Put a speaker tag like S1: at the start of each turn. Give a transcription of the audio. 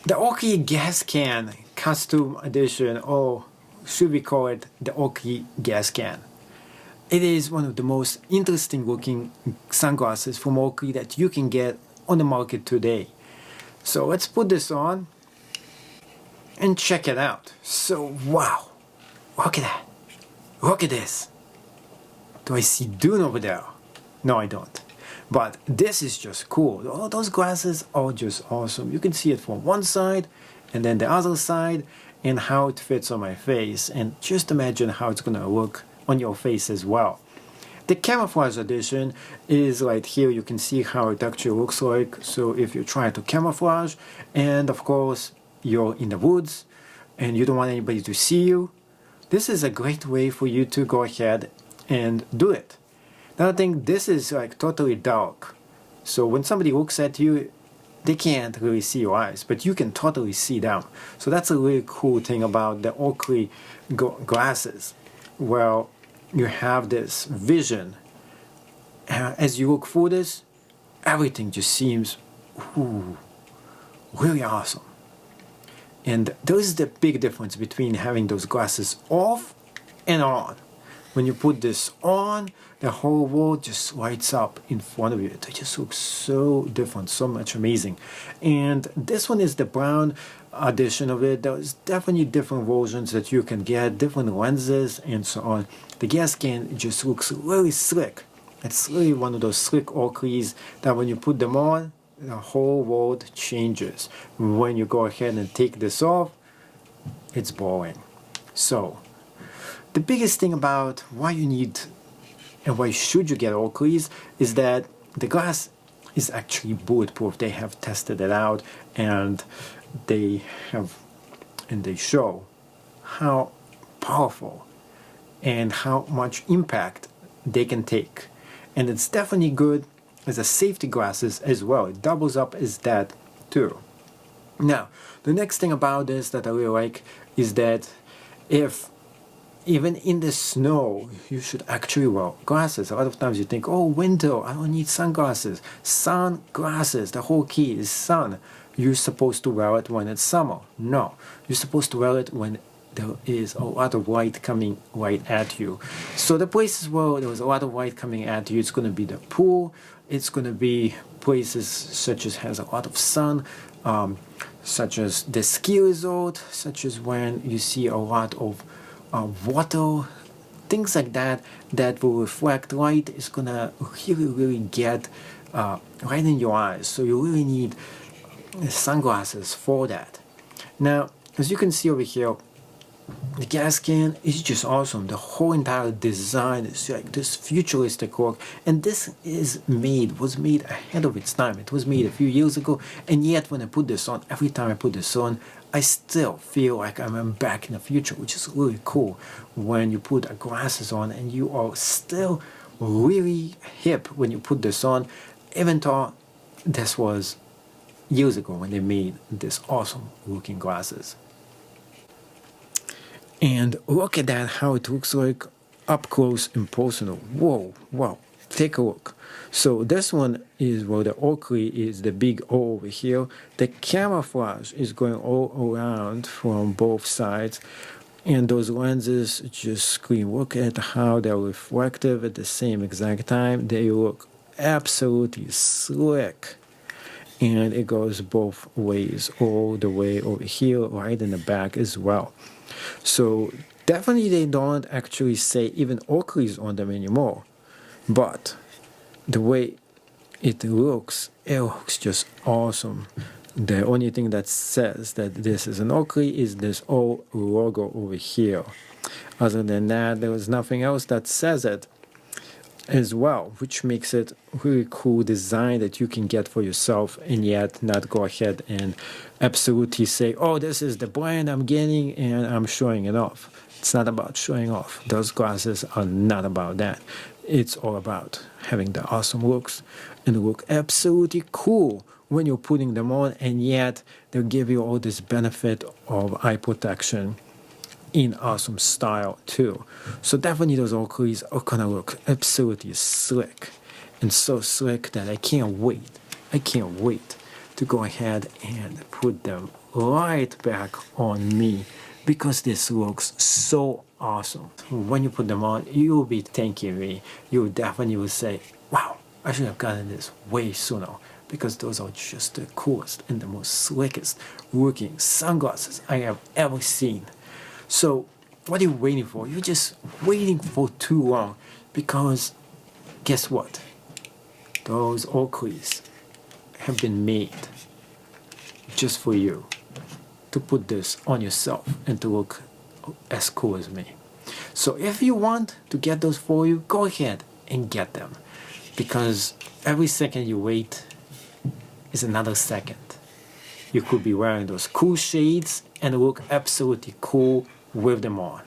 S1: The Oakley Gascan Custom Edition, or should we call it the Oakley Gascan? It is one of the most interesting looking sunglasses from Oakley that you can get on the market today. So let's put this on and check it out. So wow, look at that. Look at this. Do I see Dune over there? No, I don't. But this is just cool. All those glasses are just awesome. You can see it from one side and then the other side and how it fits on my face. And just imagine how it's gonna look on your face as well. The camouflage edition is right here. You can see how it actually looks like. So if you try to camouflage and of course you're in the woods and you don't want anybody to see you, this is a great way for you to go ahead and do it. Another thing, this is like totally dark. So when somebody looks at you, they can't really see your eyes, but you can totally see them. So that's a really cool thing about the Oakley glasses. Well, you have this vision. As you look through this, everything just seems really awesome. And there is the big difference between having those glasses off and on. When you put this on, the whole world just lights up in front of you. It just looks so different, so much amazing. And this one is the brown edition of it. There's definitely different versions that you can get, different lenses and so on. The Gascan just looks really slick. It's really one of those slick Oakleys that when you put them on, the whole world changes. When you go ahead and take this off, it's boring. So the biggest thing about why you need and why should you get Oakleys is that the glass is actually bulletproof. They have tested it out and they show how powerful and how much impact they can take. And it's definitely good as a safety glasses as well. It doubles up as that too. Now, the next thing about this that I really like is that if even in the snow, you should actually wear glasses. A lot of times you think, oh, winter, I don't need sunglasses. Sunglasses, the whole key is sun. You're supposed to wear it when it's summer. No, you're supposed to wear it when there is a lot of light coming right at you. So the places where there was a lot of light coming at you, it's going to be the pool. It's going to be places such as has a lot of sun, such as the ski resort, such as when you see a lot of water, things like that that will reflect light is gonna really get right in your eyes. So you really need sunglasses for that. Now, as you can see over here, the Gascan is just awesome. The whole entire design is like this futuristic look, and this was made ahead of its time. It was made a few years ago, and yet when I put this on, every time I put this on, I still feel like I'm back in the future, which is really cool when you put glasses on and you are still really hip when you put this on, even though this was years ago when they made this awesome looking glasses. And look at that, how it looks like up close and personal. Whoa, wow, take a look. So this one is where the Oakley is the big O over here. The camouflage is going all around from both sides. And those lenses just scream. Look at how they're reflective at the same exact time. They look absolutely slick. And it goes both ways, all the way over here, right in the back as well. So definitely they don't actually say even Oakley's on them anymore. But the way it looks just awesome. The only thing that says that this is an Oakley is this old logo over here. Other than that, there was nothing else that says it as well, which makes it a really cool design that you can get for yourself and yet not go ahead and absolutely say, oh, this is the brand I'm getting and I'm showing it off. It's not about showing off. Those glasses are not about that. It's all about having the awesome looks and look absolutely cool when you're putting them on, and yet they'll give you all this benefit of eye protection in awesome style too. So definitely those Oakleys are gonna look absolutely slick, and so slick that I can't wait to go ahead and put them right back on me because this looks so awesome. When you put them on, you will be thanking me. You definitely will say, wow, I should have gotten this way sooner, because those are just the coolest and the most slickest looking sunglasses I have ever seen. So what are you waiting for? You're just waiting for too long, because guess what? Those Oakleys have been made just for you to put this on yourself and to look as cool as me. So if you want to get those for you, go ahead and get them, because every second you wait is another second. You could be wearing those cool shades and look absolutely cool with them on.